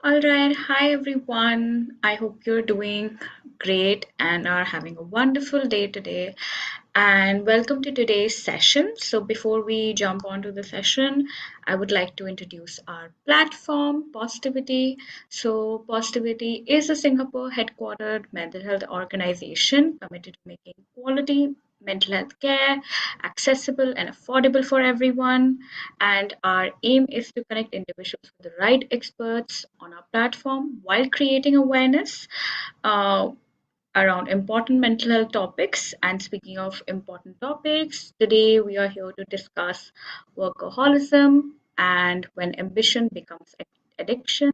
All right. Hi, everyone. I hope you're doing great and are having a wonderful day today. And welcome to today's session. So, before we jump onto the session, I would like to introduce our platform, Positivity. So, Positivity is a Singapore headquartered mental health organization committed to making quality mental health care accessible and affordable for everyone. And our aim is to connect individuals with the right experts on our platform while creating awareness uh, around important mental health topics. And speaking of important topics, today we are here to discuss workaholism and when ambition becomes addiction.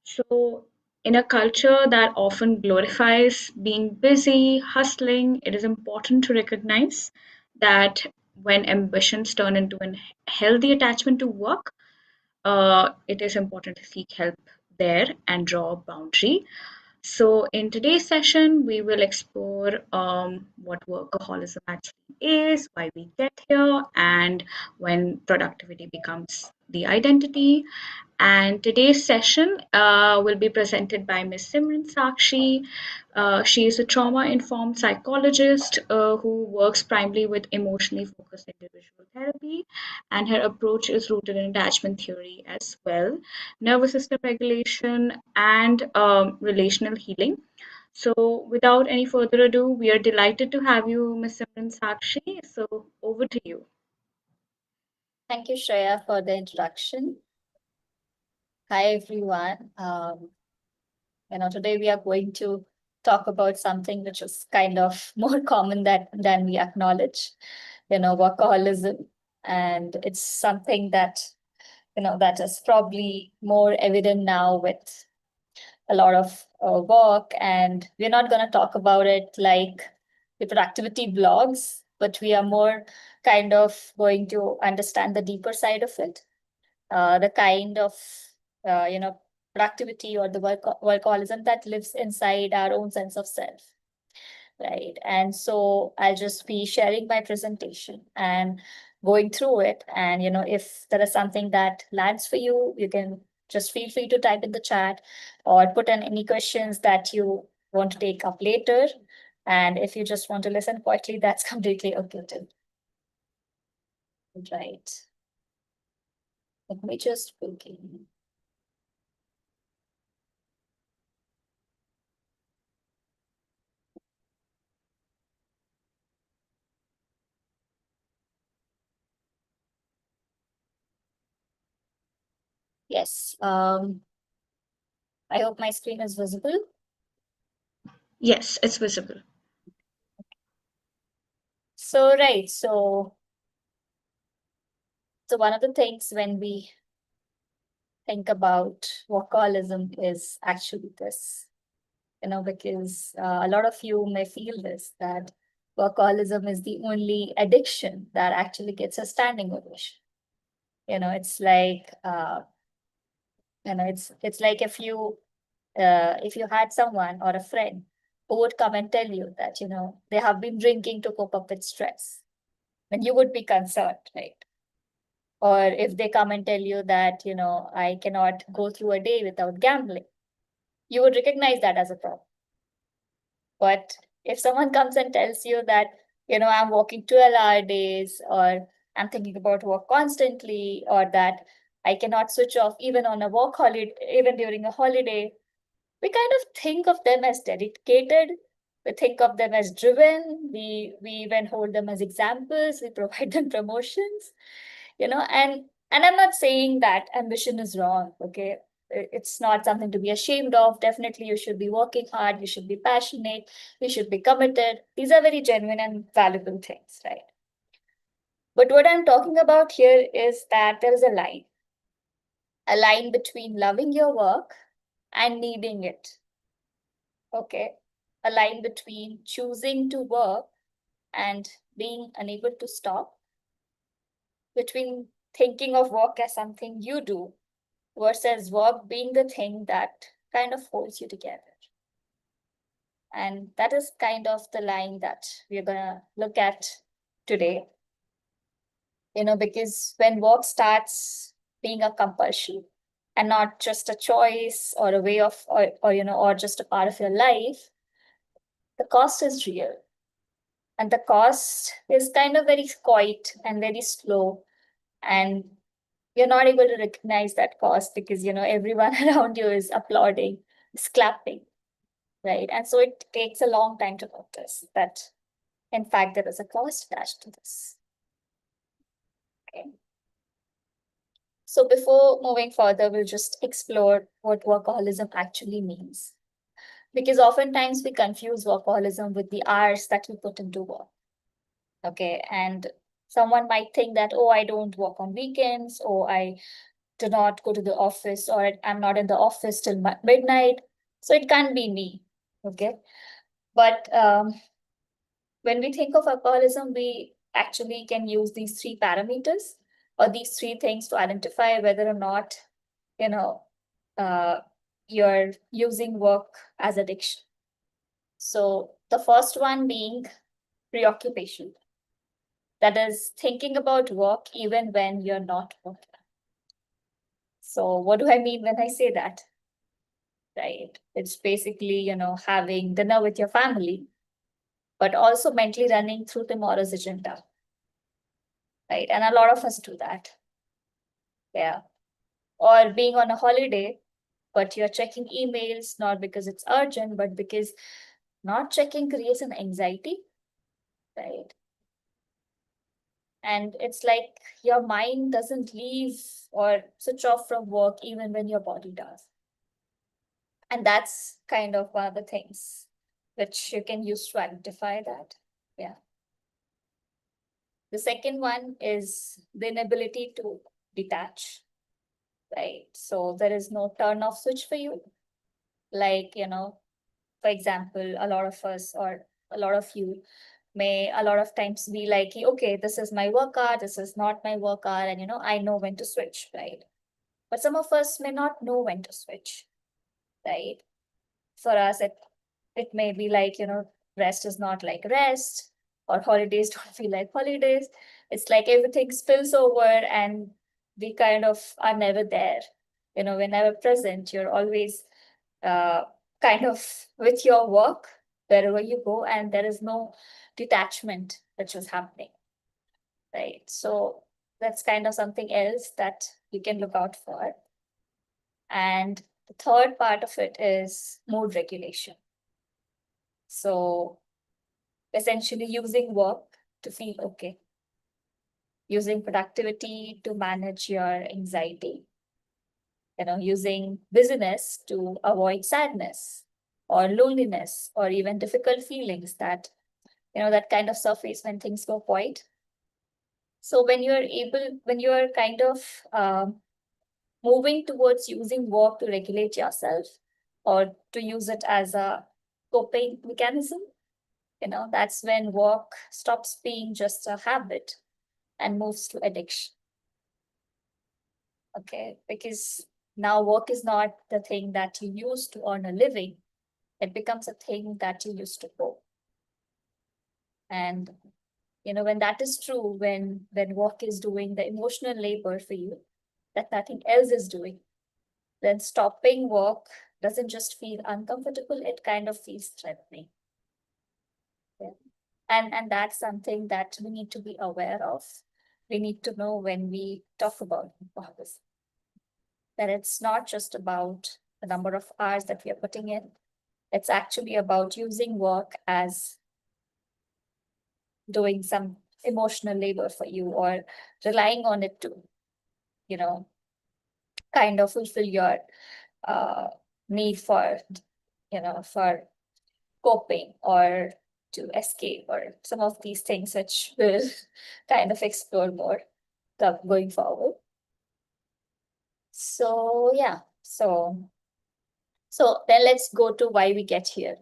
So, in a culture that often glorifies being busy, hustling, it is important to recognize that when ambitions turn into a healthy attachment to work, it is important to seek help there and draw a boundary. So, in today's session, we will explore what workaholism actually is, why we get here, and when productivity becomes the identity. And today's session will be presented by Ms. Simran Sakshi. She is a trauma informed psychologist who works primarily with emotionally focused individual therapy, and her approach is rooted in attachment theory as well, nervous system regulation, and relational healing. So, without any further ado, we are delighted to have you, Ms. Simran Sakshi. So, over to you. Thank you, Shreya, for the introduction. Hi, everyone. Today we are going to talk about something which is kind of more common than we acknowledge, workaholism. And it's something that is probably more evident now with a lot of work. And we're not going to talk about it like the productivity blogs, but we are more kind of going to understand the deeper side of it, the kind of uh, you know productivity or the workaholism that lives inside our own sense of self, right? And so I'll just be sharing my presentation and going through it, and if there is something that lands for you, you can just feel free to type in the chat or put in any questions that you want to take up later. And if you just want to listen quietly, that's completely okay too. Right, let me just begin. Yes. I hope my screen is visible. Yes, it's visible. So, right. So one of the things when we think about workaholism is actually this, because a lot of you may feel this, that workaholism is the only addiction that actually gets a standing ovation. It's like, it's like if you had someone or a friend who would come and tell you that, they have been drinking to cope up with stress, then you would be concerned, right? Or if they come and tell you that, I cannot go through a day without gambling, you would recognize that as a problem. But if someone comes and tells you that, I'm working 12-hour days, or I'm thinking about work constantly, or that I cannot switch off even on a work holiday, even during a holiday, we kind of think of them as dedicated. We think of them as driven. We even hold them as examples. We provide them promotions, and I'm not saying that ambition is wrong. Okay, it's not something to be ashamed of. Definitely, you should be working hard. You should be passionate. You should be committed. These are very genuine and valuable things, right? But what I'm talking about here is that there is a line between loving your work and needing it. Okay, a line between choosing to work and being unable to stop, between thinking of work as something you do versus work being the thing that kind of holds you together. And that is kind of the line that we're going to look at today, because when work starts being a compulsion and not just a choice or a way of, or just a part of your life, the cost is real. And the cost is kind of very quiet and very slow. And you're not able to recognize that cost because, everyone around you is applauding, is clapping, right? And so it takes a long time to notice that, in fact, there is a cost attached to this. Okay. So before moving further, we'll just explore what workaholism actually means. Because oftentimes we confuse workaholism with the hours that we put into work. Okay. And someone might think that, oh, I don't work on weekends, or I do not go to the office, or I'm not in the office till midnight. So it can't be me. Okay. But when we think of alcoholism, we actually can use these three parameters or these three things to identify whether or not, you know, uh, you're using work as addiction. So the first one being preoccupation. That is thinking about work even when you're not working. So what do I mean when I say that? Right. It's basically, having dinner with your family, but also mentally running through tomorrow's agenda. Right. And a lot of us do that. Yeah. Or being on a holiday, but you're checking emails not because it's urgent, but because not checking creates an anxiety. Right. And it's like your mind doesn't leave or switch off from work even when your body does. And that's kind of one of the things which you can use to identify that. Yeah. The second one is the inability to detach, right? So there is no turn off switch for you. Like, for example, a lot of us or a lot of you may a lot of times be like, okay, this is my work hour, this is not my work hour, and I know when to switch, right? But some of us may not know when to switch, right? For us, it may be like, rest is not like rest, or holidays don't feel like holidays. It's like everything spills over and we kind of are never there. We're never present. You're always uh, kind of with your work wherever you go, and there is no detachment which is happening, right? So that's kind of something else that you can look out for. And the third part of it is mood regulation. So essentially using work to feel okay, using productivity to manage your anxiety, using busyness to avoid sadness or loneliness or even difficult feelings that kind of surface when things go quiet. So when you're kind of moving towards using work to regulate yourself or to use it as a coping mechanism, that's when work stops being just a habit and moves to addiction. Okay, because now work is not the thing that you use to earn a living. It becomes a thing that you use to cope. And when that is true, when work is doing the emotional labor for you that nothing else is doing, then stopping work doesn't just feel uncomfortable, it kind of feels threatening. Yeah. And that's something that we need to be aware of. We need to know when we talk about this, that it's not just about the number of hours that we are putting in. It's actually about using work as doing some emotional labor for you or relying on it to, you know, kind of fulfill your uh, need for coping or to escape or some of these things which we'll kind of explore more going forward. So yeah, so then let's go to why we get here,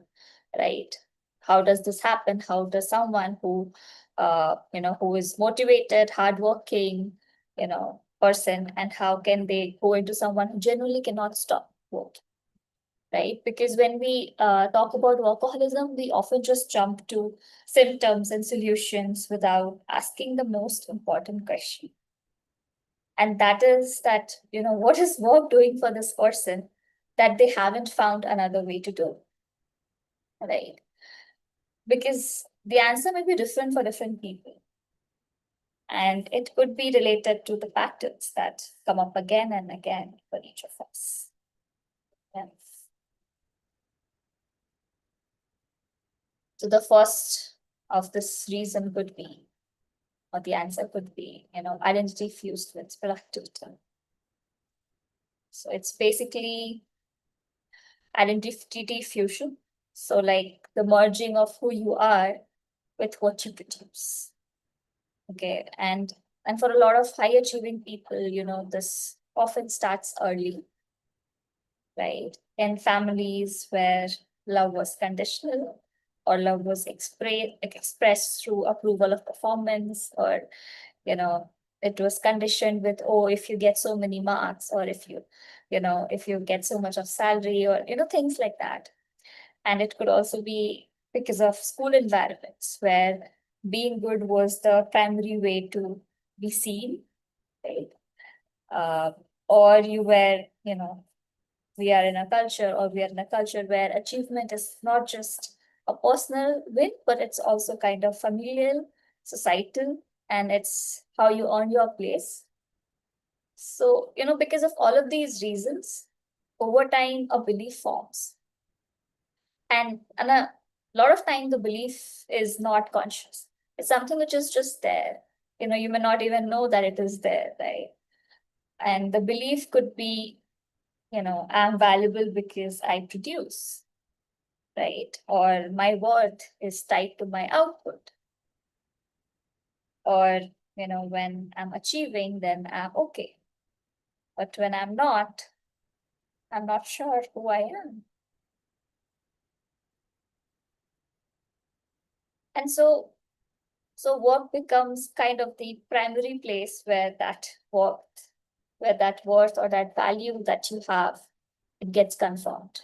right? How does this happen? How does someone who is motivated, hardworking, person, and how can they go into someone who genuinely cannot stop working? Right? Because when we talk about workaholism, we often just jump to symptoms and solutions without asking the most important question. And that is that, what is work doing for this person that they haven't found another way to do, right? Because the answer may be different for different people. And it could be related to the patterns that come up again and again for each of us. Yes. So the first of this reason could be, or the answer could be, identity fused with productivity. So it's basically identity fusion. So like the merging of who you are with what you produce. Okay. And for a lot of high achieving people, this often starts early, right? In families where love was conditional, or love was expressed through approval of performance, or it was conditioned with, oh, if you get so many marks, or if you get so much of salary, or things like that. And it could also be because of school environments where being good was the primary way to be seen, right? uh, or you were, we are in a culture, or we are in a culture where achievement is not just a personal win, but it's also kind of familial, societal, and it's how you earn your place. So, because of all of these reasons, over time, a belief forms. And a lot of time, the belief is not conscious. It's something which is just there. You may not even know that it is there, right? And the belief could be, I'm valuable because I produce, right? Or my worth is tied to my output. Or, when I'm achieving, then I'm okay. But when I'm not sure who I am. And so work becomes kind of the primary place where that worth or that value that you have, it gets confirmed,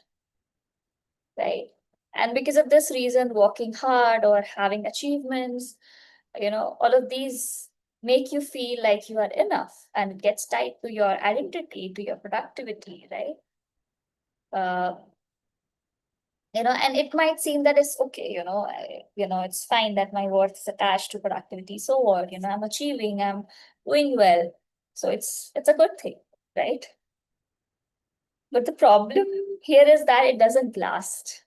right? And because of this reason, working hard or having achievements, all of these make you feel like you are enough, and it gets tied to your identity, to your productivity, right? uh, and it might seem that it's okay, it's fine that my worth is attached to productivity. So what? I'm achieving, I'm doing well, so it's a good thing, right? But the problem here is that it doesn't last.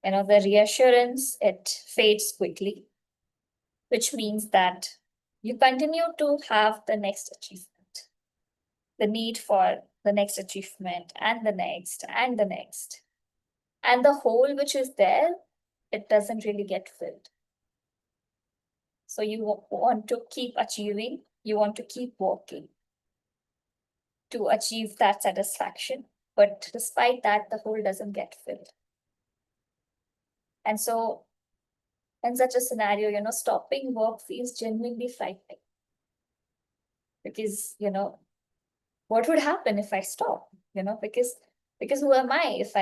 The reassurance, it fades quickly, which means that you continue to have the next achievement, the need for the next achievement, and the next, and the next. And the hole which is there, it doesn't really get filled. So you want to keep achieving, you want to keep working to achieve that satisfaction. But despite that, the hole doesn't get filled. And so, in such a scenario, stopping work feels genuinely frightening. Because, what would happen if I stop? Because who am I if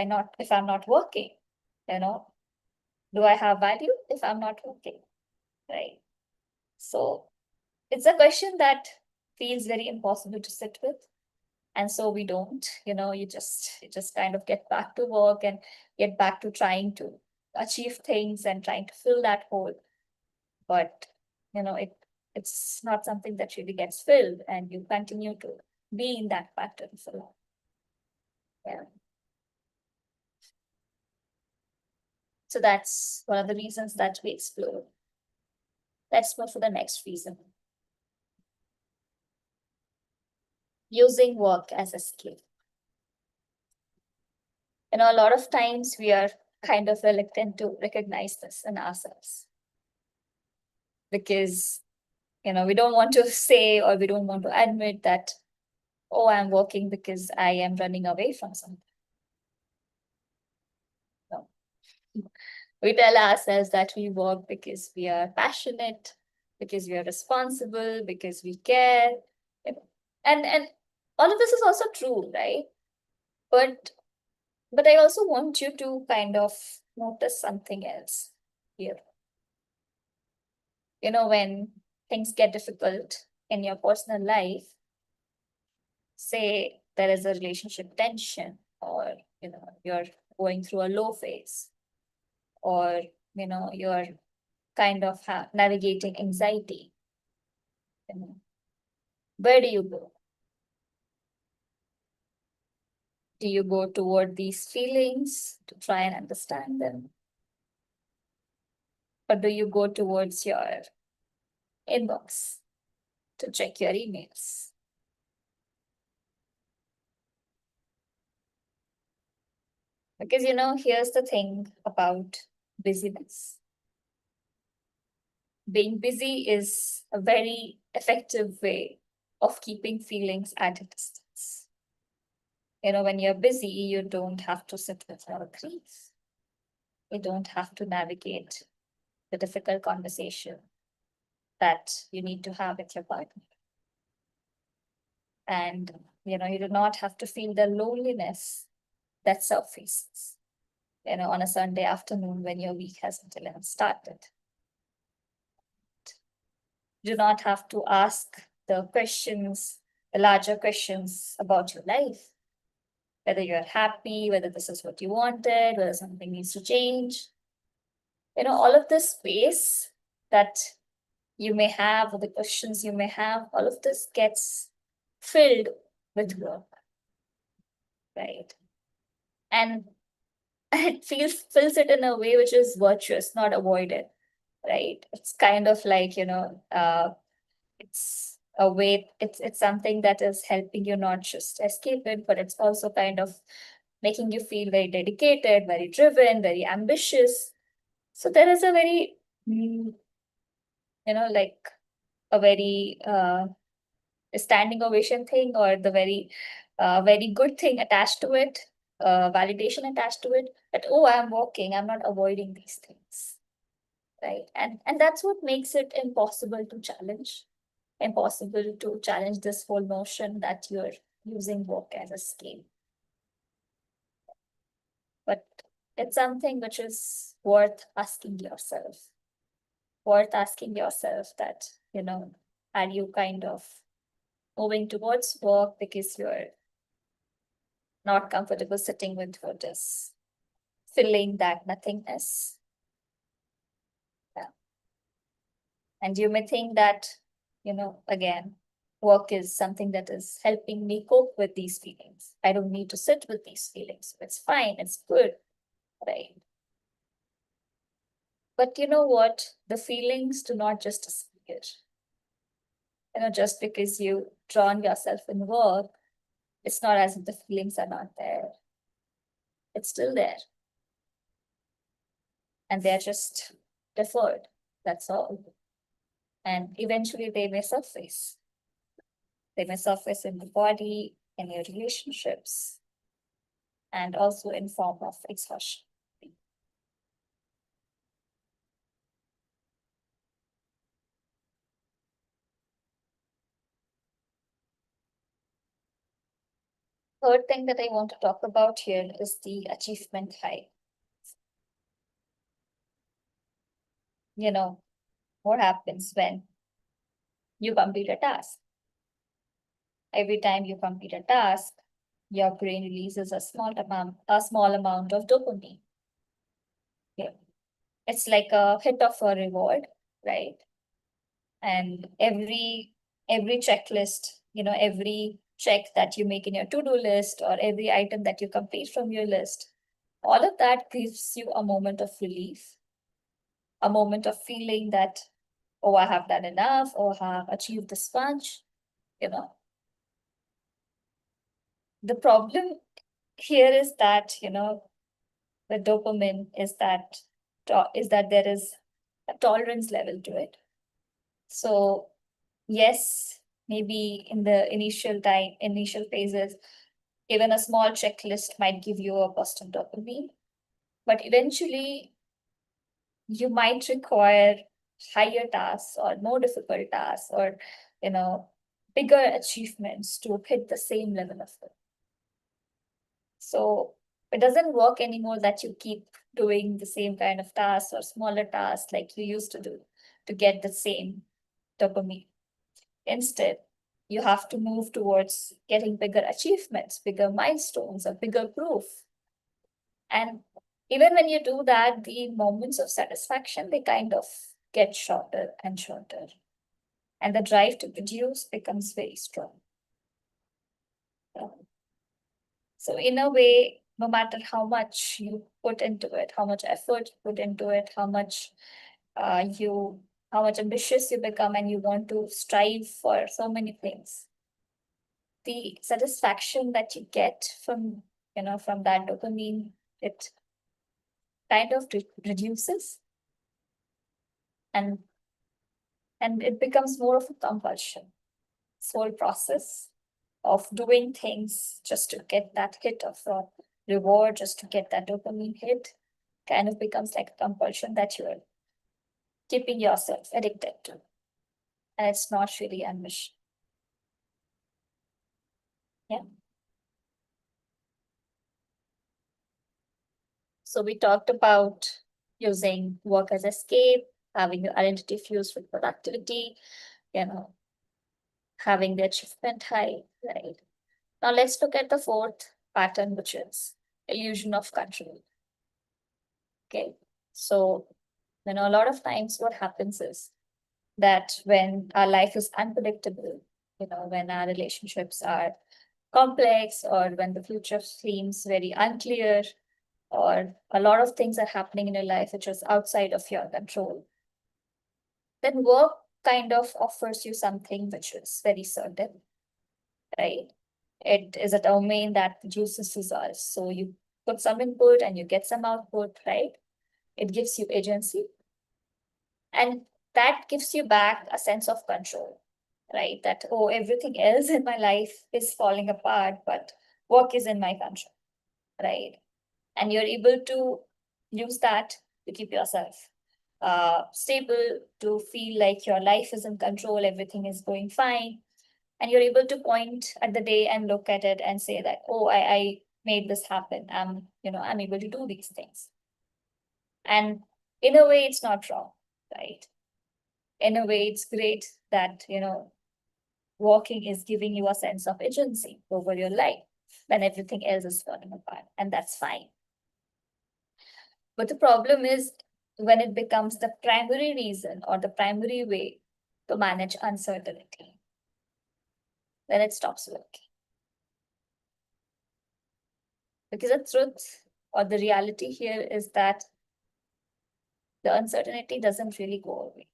I'm not working? You know, do I have value if I'm not working? Right. So it's a question that feels very impossible to sit with. And so we don't, you just kind of get back to work and get back to trying to achieve things and trying to fill that hole. But it's not something that really gets filled, and you continue to be in that pattern for long. Yeah. So that's one of the reasons that we explore. Let's move to the next reason. Using work as a skill. A lot of times we are kind of reluctant to recognize this in ourselves, because we don't want to say, or we don't want to admit that, oh, I'm working because I am running away from something. No. We tell ourselves that we work because we are passionate, because we are responsible, because we care. And all of this is also true, right? But I also want you to kind of notice something else here. When things get difficult, in your personal life, say there is a relationship tension, or you're going through a low phase, or you're kind of navigating anxiety, you know, where do you go? Do you go toward these feelings to try and understand them? Or do you go towards your inbox to check your emails? Because, here's the thing about busyness. Being busy is a very effective way of keeping feelings at a distance. When you're busy, you don't have to sit with your grief. You don't have to navigate the difficult conversation that you need to have with your partner. And, you do not have to feel the loneliness that surfaces, on a Sunday afternoon when your week hasn't even started. You do not have to ask the questions, the larger questions about your life, whether you're happy, whether this is what you wanted, whether something needs to change. All of this space that you may have, or the questions you may have, all of this gets filled with work, right? And it fills it in a way which is virtuous, not avoided, right? It's kind of like, it's a way, it's something that is helping you not just escape it, but it's also kind of making you feel very dedicated, very driven, very ambitious. So there is a very, like a very standing ovation thing, or the very good thing attached to it, validation attached to it, that, oh, I'm walking, I'm not avoiding these things, right? And that's what makes it impossible to challenge this whole notion that you're using work as a scale. But it's something which is worth asking yourself that, are you kind of moving towards work because you're not comfortable sitting with what is filling that nothingness? Yeah. And you may think that, again, work is something that is helping me cope with these feelings. I don't need to sit with these feelings. It's fine, it's good, right? But you know what? The feelings do not just disappear. Just because you drown yourself in work, it's not as if the feelings are not there. It's still there. And they're just deferred. That's all. And eventually they may surface. They may surface in the body, in your relationships, and also in form of exhaustion. Third thing that I want to talk about here is the achievement high. What happens when you complete a task? Every time you complete a task, your brain releases a small amount of dopamine. Okay. It's like a hit of a reward, right? And every checklist, every check that you make in your to-do list, or every item that you complete from your list, all of that gives you a moment of relief, a moment of feeling that, oh, I have done enough, or have achieved this much. The problem here is that, the dopamine is that there is a tolerance level to it. So yes, maybe in the initial phases, even a small checklist might give you a burst of dopamine, but eventually you might require higher tasks, or more difficult tasks, or bigger achievements to hit the same level of it. So it doesn't work anymore that you keep doing the same kind of tasks or smaller tasks like you used to do to get the same dopamine. Instead, you have to move towards getting bigger achievements, bigger milestones, a bigger proof. And even when you do that, the moments of satisfaction, they kind of get shorter and shorter. And the drive to produce becomes very strong. So in a way, no matter how much you put into it, how much effort you put into it, how much ambitious you become and you want to strive for so many things, the satisfaction that you get from that dopamine, it kind of reduces, and it becomes more of a compulsion. This whole process of doing things just to get that hit of a reward, just to get that dopamine hit, kind of becomes like a compulsion that you're keeping yourself addicted to. And it's not really ambition. Yeah. So we talked about using work as escape, having your identity fused with productivity, you know, having the achievement high, right? Now let's look at the fourth pattern, which is illusion of control. Okay. So, a lot of times what happens is that when our life is unpredictable, when our relationships are complex, or when the future seems very unclear, or a lot of things are happening in your life which is outside of your control, then work kind of offers you something which is very certain, right? It is a domain that produces results. So you put some input and you get some output, right? It gives you agency, and that gives you back a sense of control, right? That, oh, everything else in my life is falling apart, but work is in my control, right? And you're able to use that to keep yourself stable, to feel like your life is in control, everything is going fine. And you're able to point at the day and look at it and say that, oh, I made this happen. I'm able to do these things. And in a way, it's not wrong, right? In a way, it's great that, walking is giving you a sense of agency over your life when everything else is falling apart. And that's fine. But the problem is when it becomes the primary reason or the primary way to manage uncertainty, then it stops working. Because the truth or the reality here is that the uncertainty doesn't really go away.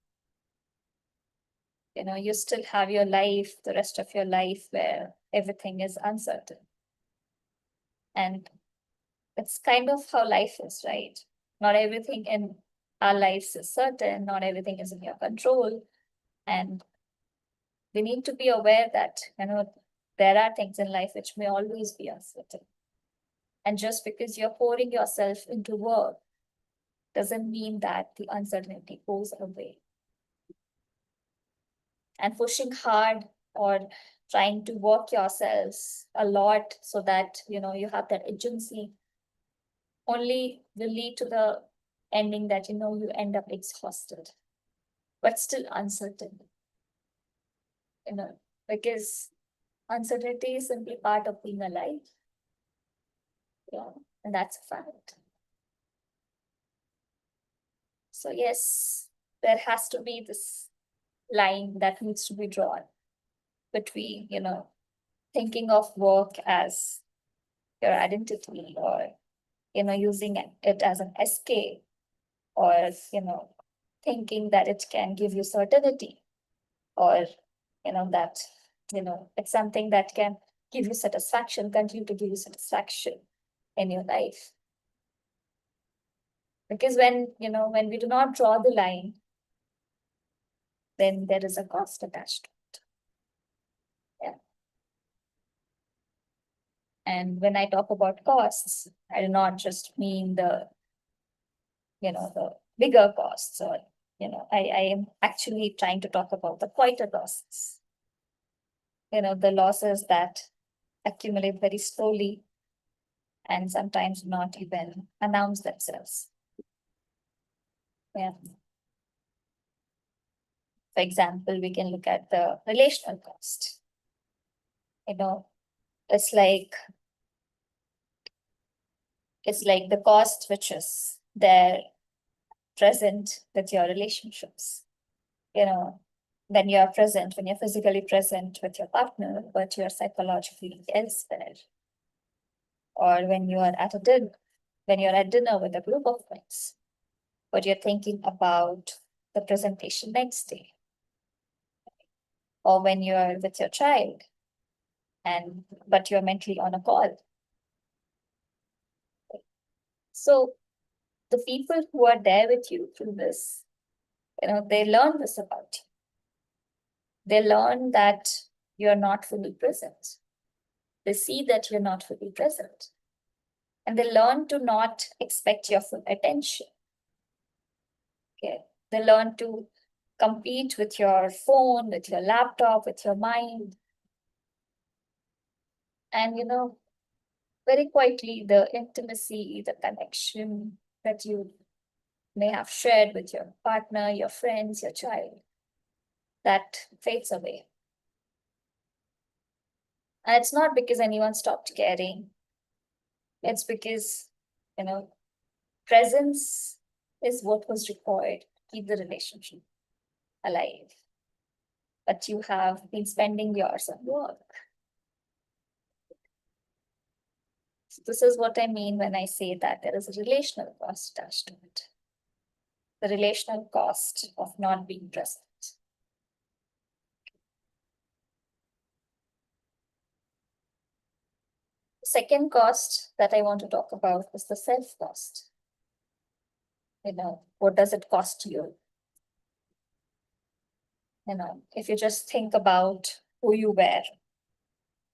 You still have your life, the rest of your life, where everything is uncertain. And it's kind of how life is, right? Not everything in our lives is certain, not everything is in your control. And we need to be aware that, there are things in life which may always be uncertain. And just because you're pouring yourself into work doesn't mean that the uncertainty goes away. And pushing hard or trying to work yourselves a lot so that, you have that agency only will lead to the ending that, you end up exhausted, but still uncertain, you know, because uncertainty is simply part of being alive. Yeah, and that's a fact. So yes, there has to be this line that needs to be drawn between, thinking of work as your identity, or, using it as an escape, or, thinking that it can give you certainty, or, that, it's something that can give you satisfaction, continue to give you satisfaction in your life. Because when we do not draw the line, then there is a cost attached to it. Yeah. And when I talk about costs, I do not just mean the bigger costs, or, I am actually trying to talk about the quieter losses, the losses that accumulate very slowly and sometimes not even announce themselves. Yeah. For example, we can look at the relational cost. It's like the cost which is there present with your relationships. When you're present, when you're physically present with your partner, but you're psychologically elsewhere, or when you're at dinner with a group of friends, but you're thinking about the presentation next day, or when you're with your child but you're mentally on a call. So the people who are there with you through this, they learn this about you. They learn that you're not fully present. They see that you're not fully present. And they learn to not expect your full attention. Okay. They learn to compete with your phone, with your laptop, with your mind. And very quietly, the intimacy, the connection that you may have shared with your partner, your friends, your child, that fades away. And it's not because anyone stopped caring. It's because, presence is what was required to keep the relationship alive. But you have been spending yours on work. So this is what I mean when I say that there is a relational cost attached to it. The relational cost of not being present. The second cost that I want to talk about is the self cost. What does it cost you? If you just think about who you were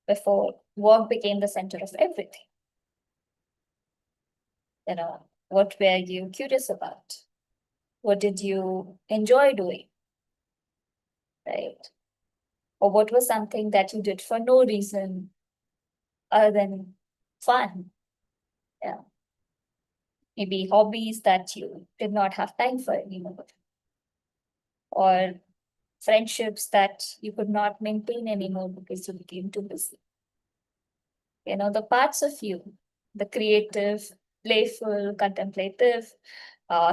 before work became the center of everything. What were you curious about? What did you enjoy doing? Right? Or what was something that you did for no reason other than fun? Yeah. Maybe hobbies that you did not have time for anymore. Or friendships that you could not maintain anymore because you became too busy. The parts of you, the creative, playful, contemplative,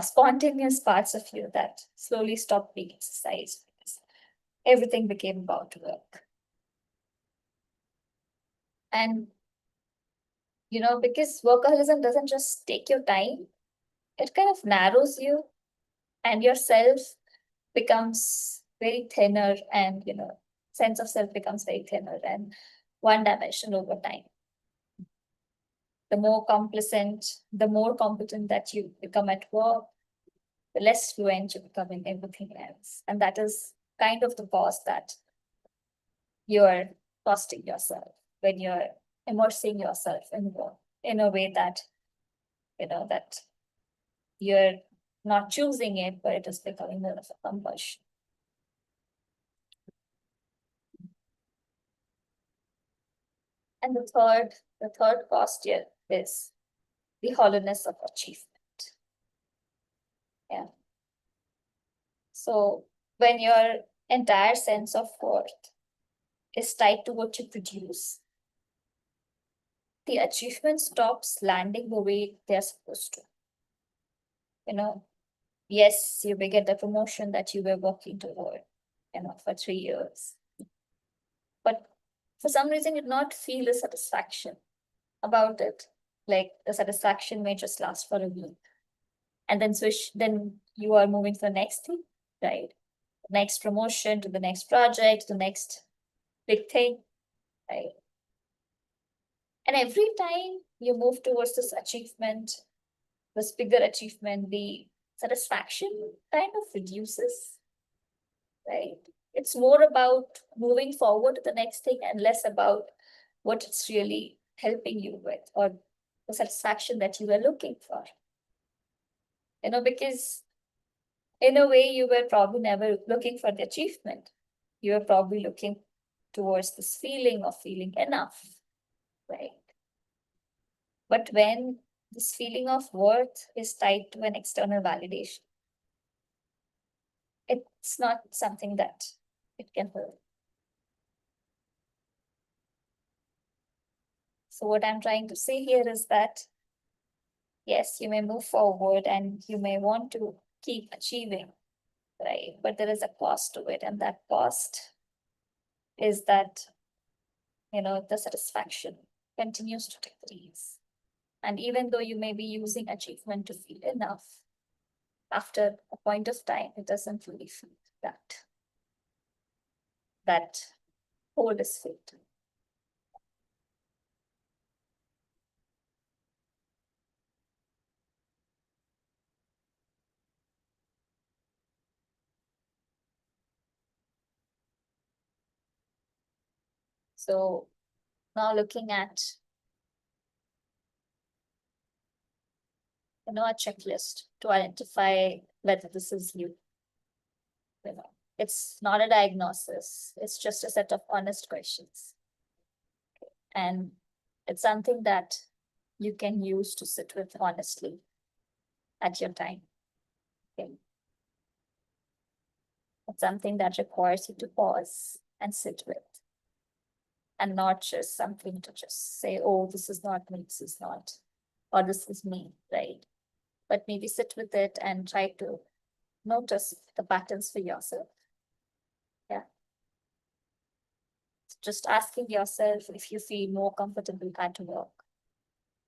spontaneous parts of you that slowly stopped being exercised because everything became about work. And, because workaholism doesn't just take your time, it kind of narrows you, and yourself becomes very thinner, and, sense of self becomes very thinner and one dimensional over time. The more complacent, the more competent that you become at work, the less fluent you become in everything else. And that is kind of the cost that you're costing yourself when you're immersing yourself in work in a way that, that you're not choosing it, but it is becoming more of a compulsion. And the third cost here is the hollowness of achievement. Yeah. So when your entire sense of worth is tied to what you produce, the achievement stops landing the way they're supposed to. Yes, you may get the promotion that you were working toward, for 3 years. But for some reason, you did not feel the satisfaction about it. Like the satisfaction may just last for a week. And then you are moving to the next thing, right? Next promotion, to the next project, the next big thing, right? And every time you move towards this achievement, this bigger achievement, the satisfaction kind of reduces, right? It's more about moving forward to the next thing and less about what it's really helping you with, or the satisfaction that you were looking for. Because in a way, you were probably never looking for the achievement. You were probably looking towards this feeling of feeling enough, right? But when this feeling of worth is tied to an external validation, It's not something that it can hold. So what I'm trying to say here is that, yes, you may move forward and you may want to keep achieving, right? But there is a cost to it, and that cost is that, the satisfaction continues to decrease. And even though you may be using achievement to feel enough, after a point of time, it doesn't really feel that. That hole is filled. So now looking at, a checklist to identify whether this is you. It's not a diagnosis. It's just a set of honest questions. And it's something that you can use to sit with honestly at your time. Okay. It's something that requires you to pause and sit with, and not just something to just say, oh, this is not me, this is not, or this is me, right? But maybe sit with it and try to notice the patterns for yourself. Yeah. Just asking yourself if you feel more comfortable at work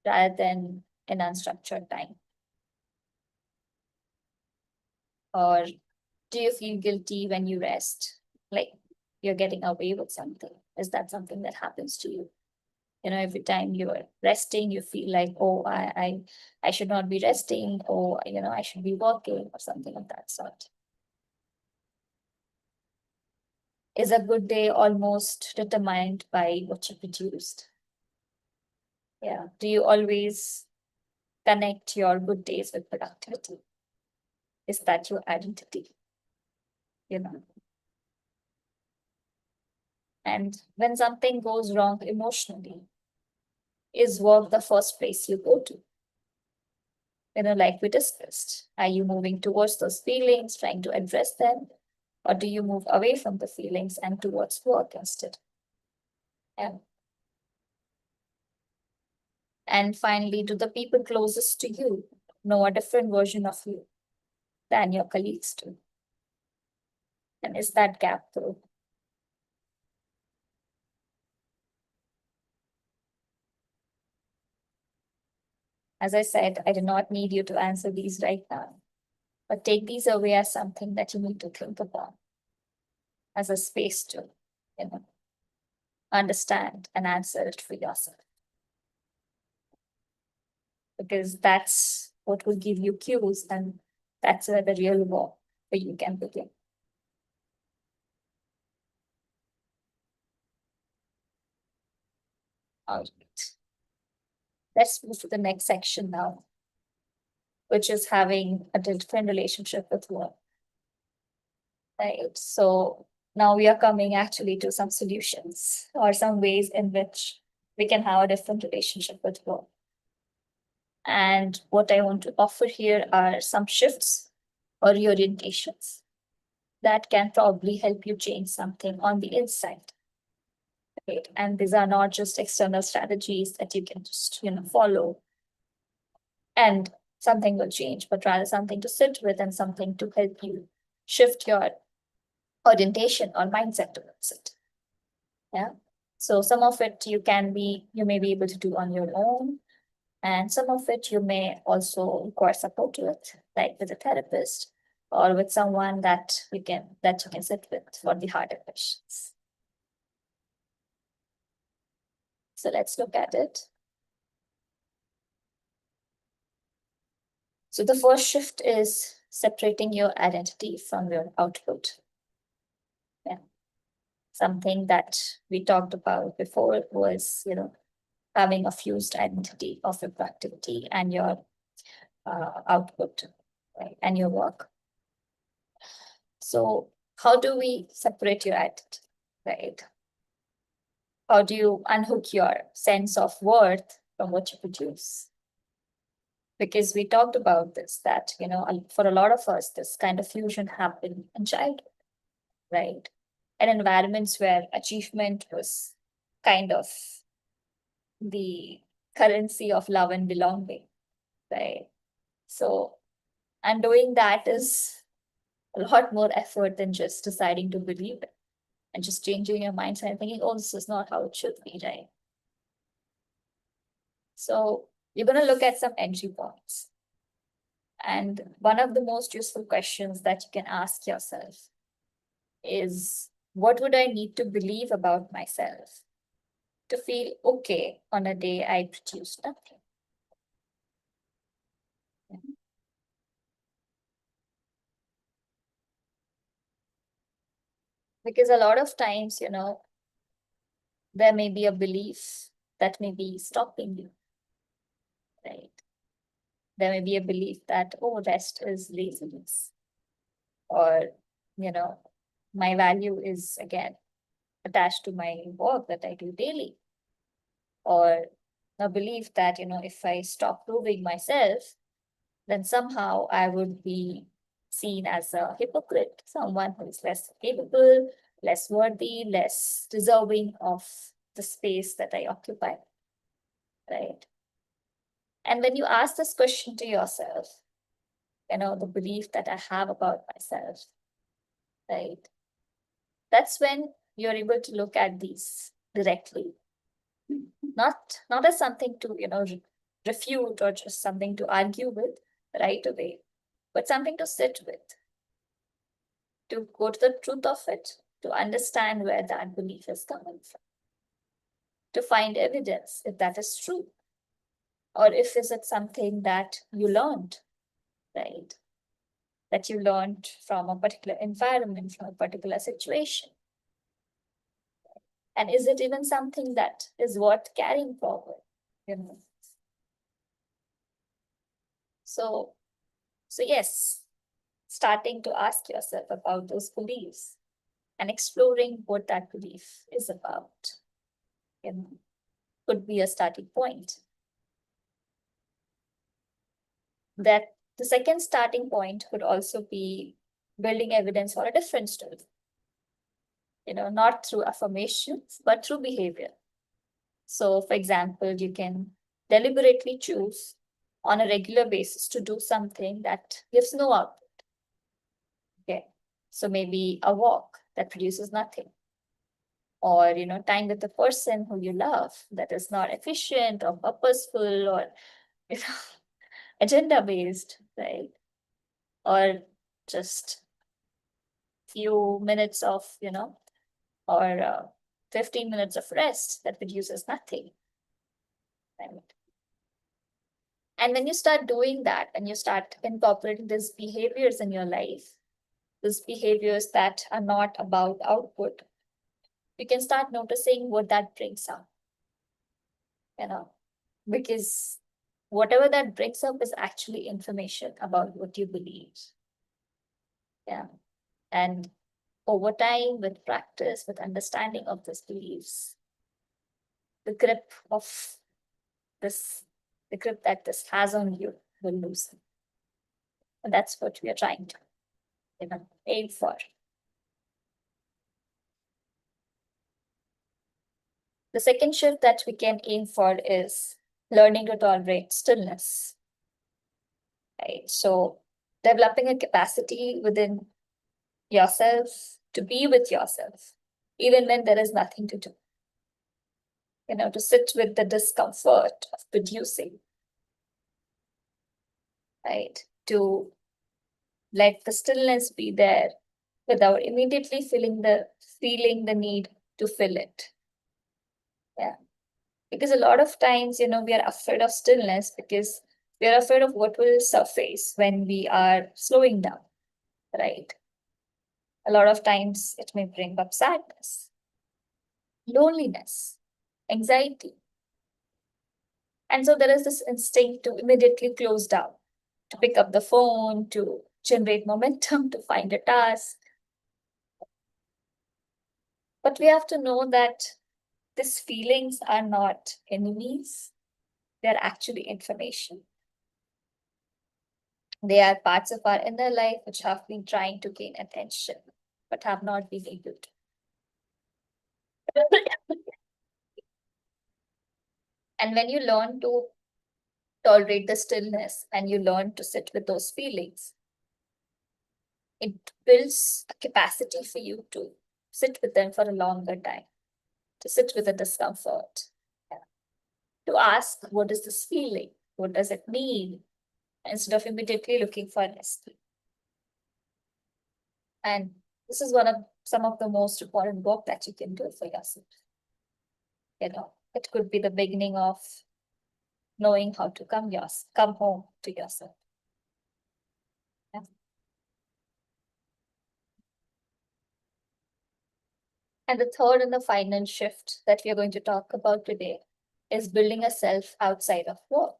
rather than in unstructured time. Or do you feel guilty when you rest? Like you're getting away with something. Is that something that happens to you? Every time you're resting, you feel like, oh, I should not be resting, or I should be working, or something of that sort. Is a good day almost determined by what you produced? Yeah. Do you always connect your good days with productivity? Is that your identity? You know, and when something goes wrong emotionally, is work the first place you go to? Like we discussed, are you moving towards those feelings, trying to address them? Or do you move away from the feelings and towards work instead? Yeah. And finally, do the people closest to you know a different version of you than your colleagues do? And is that gap through? As I said, I do not need you to answer these right now, but take these away as something that you need to think about, as a space to, you know, understand and answer it for yourself. Because that's what will give you cues, and that's where the real work for you can begin. All right. Let's move to the next section now, which is having a different relationship with work. Right. So now we are coming actually to some solutions or some ways in which we can have a different relationship with work. And what I want to offer here are some shifts or reorientations that can probably help you change something on the inside. Right. And these are not just external strategies that you can just, follow and something will change, but rather something to sit with and something to help you shift your orientation or mindset towards it. Yeah. So some of it you may be able to do on your own, and some of it you may also require support with, like with a therapist or with someone that you can sit with for the harder questions. So let's look at it. So the first shift is separating your identity from your output. Yeah. Something that we talked about before was, having a fused identity of your productivity and your output, right, and your work. So how do we separate your identity, right? How do you unhook your sense of worth from what you produce? because we talked about this, that, for a lot of us, this kind of fusion happened in childhood, right? And environments where achievement was kind of the currency of love and belonging, right? So, and doing that is a lot more effort than just deciding to believe it and just changing your mindset and thinking, oh, this is not how it should be, right? So, you're going to look at some entry points. And one of the most useful questions that you can ask yourself is, what would I need to believe about myself to feel okay on a day I produce nothing? Because a lot of times, there may be a belief that may be stopping you, right? There may be a belief that, oh, rest is laziness, or, you know, my value is again attached to my work that I do daily, or a belief that, if I stop proving myself, then somehow I would be seen as a hypocrite, someone who is less capable, less worthy, less deserving of the space that I occupy, right? And when you ask this question to yourself, the belief that I have about myself, right? That's when you're able to look at these directly, not as something to, refute or just something to argue with right away, but something to sit with, to go to the truth of it, to understand where that belief is coming from, to find evidence if that is true, or if is it something that you learned, right? That you learned from a particular environment, from a particular situation. And is it even something that is worth carrying forward? You know. So, so yes, starting to ask yourself about those beliefs and exploring what that belief is about, you know, could be a starting point. That the second starting point could also be building evidence for a different story. Not through affirmations, but through behavior. So, for example, you can deliberately choose on a regular basis to do something that gives no output. Okay. So maybe a walk that produces nothing, or time with the person who you love that is not efficient or purposeful or you know agenda based, right? Or just few minutes of or 15 minutes of rest that produces nothing, right? And when you start doing that and you start incorporating these behaviors in your life, these behaviors that are not about output, you can start noticing what that brings up, you know, because whatever that brings up is actually information about what you believe. Yeah. And over time, with practice, with understanding of these beliefs, the grip of this, the grip that this has on you will loosen. And that's what we are trying to, aim for. The second shift that we can aim for is learning to tolerate stillness. Right. So developing a capacity within yourself to be with yourself, even when there is nothing to do. To sit with the discomfort of producing, right? To let the stillness be there without immediately feeling the need to fill it. Yeah. Because a lot of times, we are afraid of stillness because we are afraid of what will surface when we are slowing down, right? A lot of times it may bring up sadness, loneliness, anxiety. And so there is this instinct to immediately close down, to pick up the phone, to generate momentum, to find a task. But we have to know that these feelings are not enemies, they're actually information. They are parts of our inner life which have been trying to gain attention, but have not been able to. And when you learn to tolerate the stillness and you learn to sit with those feelings, it builds a capacity for you to sit with them for a longer time, to sit with the discomfort, to ask, what is this feeling? What does it mean? Instead of immediately looking for an escape. And this is one of some of the most important work that you can do for yourself. It could be the beginning of knowing how to come home to yourself. Yeah. And the third and the final shift that we are going to talk about today is building a self outside of work.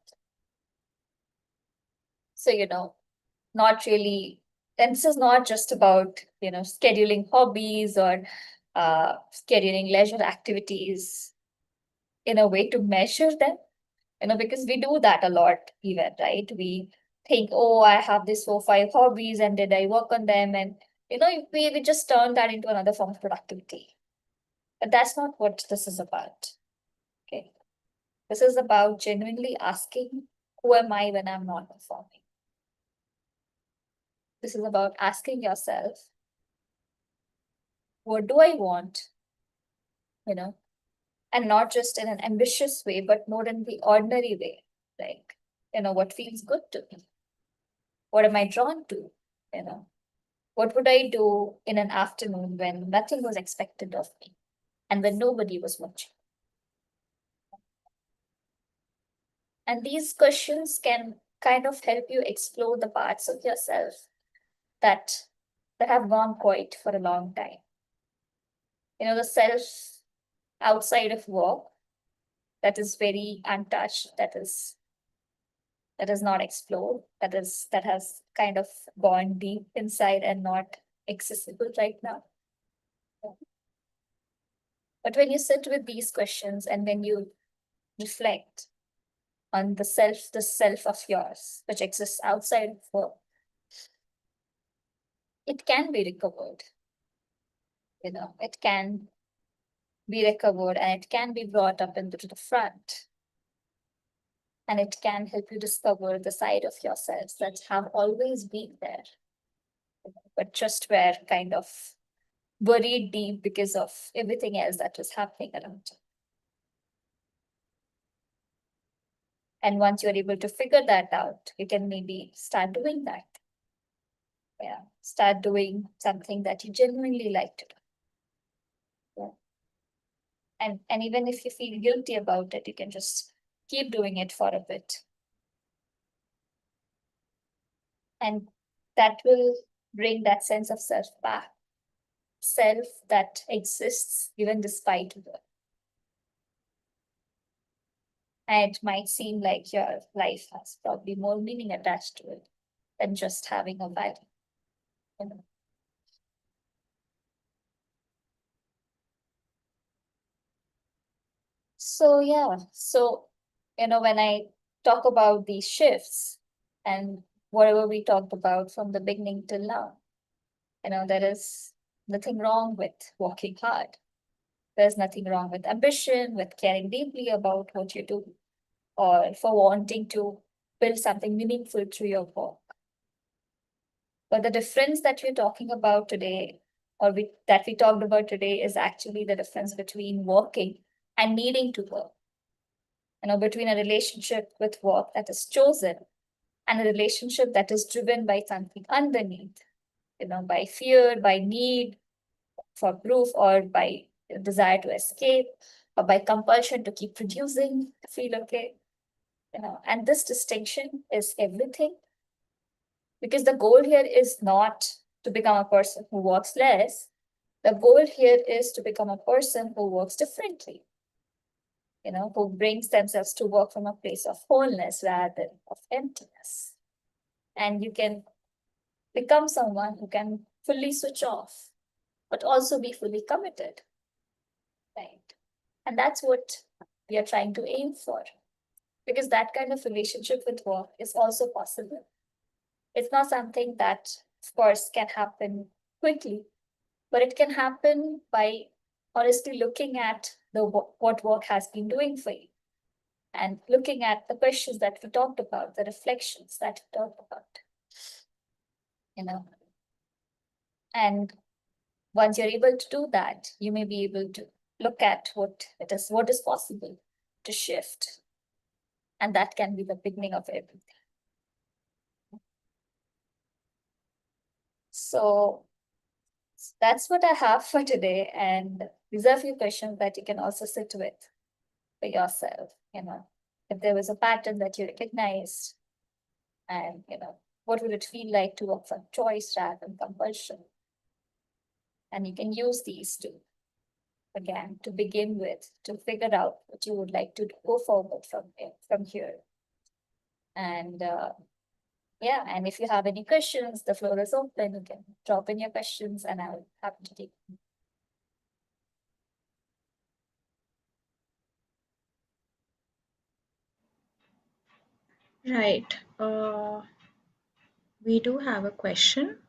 So, not really, and this is not just about, scheduling hobbies or scheduling leisure activities in a way to measure them, because we do that a lot, even, right? We think, oh, I have these 4, 5 hobbies, and did I work on them? And, we just turn that into another form of productivity. But that's not what this is about. Okay. This is about genuinely asking, who am I when I'm not performing? This is about asking yourself, what do I want? You know, and not just in an ambitious way, but more in the ordinary way. Like, what feels good to me? What am I drawn to? You know, what would I do in an afternoon when nothing was expected of me and when nobody was watching? And these questions can kind of help you explore the parts of yourself that have gone quiet for a long time. The self outside of work that is very untouched, that is not explored, that has kind of gone deep inside and not accessible right now. But when you sit with these questions and when you reflect on the self of yours, which exists outside of work, it can be recovered. It can be recovered and it can be brought up into the front. And it can help you discover the side of yourselves that have always been there, but just were kind of buried deep because of everything else that was happening around you. And once you're able to figure that out, you can maybe start doing that. Yeah. Start doing something that you genuinely like to do. Yeah. And even if you feel guilty about it, you can just keep doing it for a bit. And that will bring that sense of self back. Self that exists even despite work. And it might seem like your life has probably more meaning attached to it than just having a value. You know? So yeah, when I talk about these shifts and whatever we talked about from the beginning till now, there is nothing wrong with working hard. There's nothing wrong with ambition, with caring deeply about what you do, or for wanting to build something meaningful through your work. But the difference that we're talking about today, that we talked about today, is actually the difference between working and needing to work. Between a relationship with work that is chosen and a relationship that is driven by something underneath, by fear, by need for proof, or by desire to escape, or by compulsion to keep producing to feel okay. And this distinction is everything, because the goal here is not to become a person who works less. The goal here is to become a person who works differently, who brings themselves to work from a place of wholeness rather than of emptiness. And you can become someone who can fully switch off, but also be fully committed, right? And that's what we are trying to aim for, because that kind of relationship with work is also possible. It's not something that, of course, can happen quickly, but it can happen by honestly looking at what work has been doing for you and looking at the questions that we talked about, the reflections that we talked about, you know. And once you're able to do that, you may be able to look at what is possible to shift. And that can be the beginning of everything. So that's what I have for today. And these are a few questions that you can also sit with for yourself, if there was a pattern that you recognized, and what would it feel like to work from choice rather than compulsion? And you can use these to, again, to begin with, to figure out what you would like to go forward from here. And yeah, and if you have any questions, the floor is open. You can drop in your questions and I'll happy to take them. Right. We do have a question.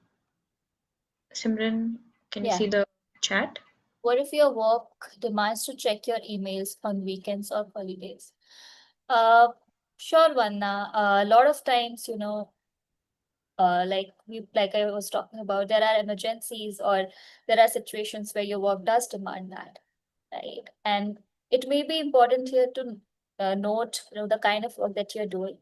Simran, can you Yeah. see the chat? What if your work demands to check your emails on weekends or holidays? Uh, sure, Vanna. A lot of times, like I was talking about, there are emergencies or there are situations where your work does demand that, right? And it may be important here to note, the kind of work that you're doing.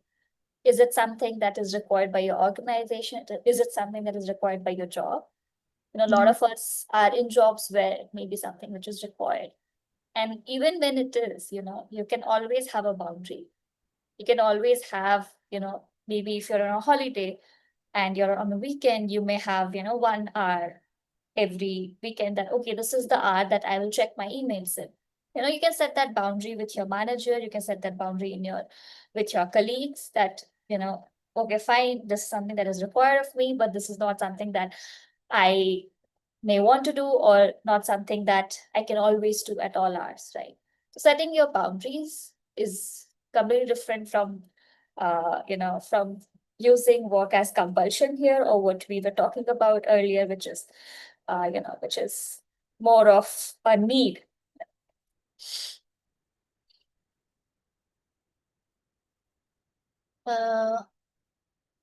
Is it something that is required by your organization? Is it something that is required by your job? A lot Mhm. of us are in jobs where it may be something which is required. And even when it is, you can always have a boundary. You can always have, maybe if you're on a holiday and you're on a weekend, you may have, 1 hour every weekend that, okay, this is the hour that I will check my emails in. You can set that boundary with your manager, you can set that boundary with your colleagues that, okay, fine, this is something that is required of me, but this is not something that I may want to do or not something that I can always do at all hours, right? So setting your boundaries is completely different from using work as compulsion here, or what we were talking about earlier, which is more of a need. Uh,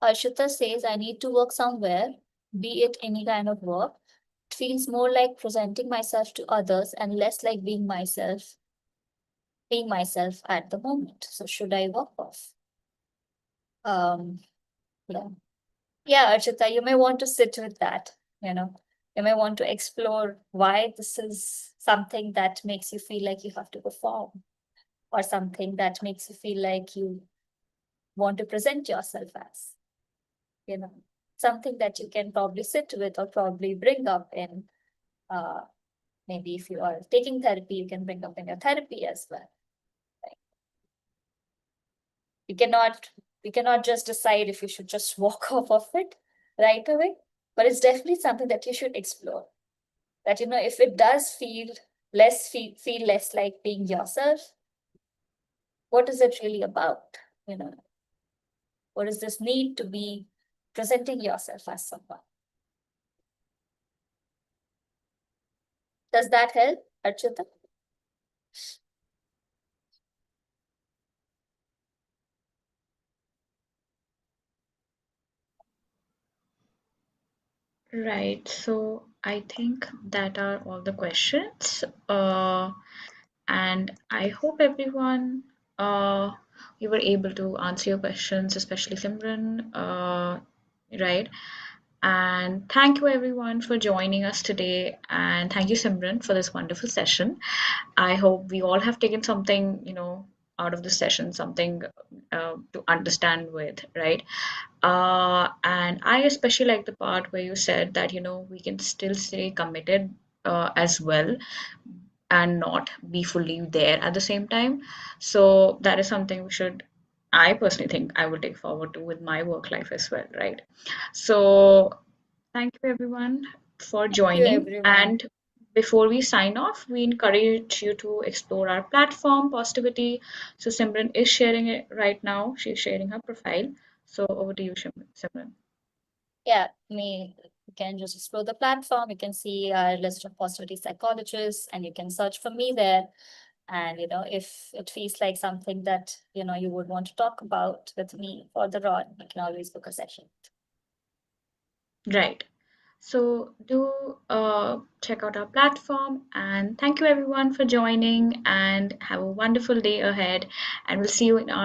Arshita says, I need to work somewhere, be it any kind of work. It feels more like presenting myself to others and less like being myself at the moment. So should I walk off? Um, yeah. Yeah, Archita, you may want to sit with that, you know. You may want to explore why this is something that makes you feel like you have to perform, or something that makes you feel like you want to present yourself as, you know, something that you can probably sit with or probably bring up in uh maybe if you are taking therapy, you can bring up in your therapy as well. Right? You cannot we cannot just decide if you should just walk off of it right away, but it's definitely something that you should explore. That if it does feel less like being yourself, what is it really about? You know, what is this need to be presenting yourself as someone? Does that help, Archita? Right. So I think that are all the questions. And I hope everyone you were able to answer your questions, especially Simran. Right. And thank you everyone for joining us today. And thank you, Simran, for this wonderful session. I hope we all have taken something, out of the session, something to understand with, right? And I especially like the part where you said that, we can still stay committed as well and not be fully there at the same time. So that is something I personally think I will take forward to with my work life as well, right? So thank you everyone for Thank you, joining. everyone. And before we sign off, we encourage you to explore our platform, Positivity. So Simran is sharing it right now. She's sharing her profile. So over to you, Simran. Yeah, you can just explore the platform. You can see our list of positivity psychologists, and you can search for me there. And if it feels like something that you would want to talk about with me further on, you can always book a session. Right. So do check out our platform, and thank you everyone for joining, and have a wonderful day ahead, and we'll see you in our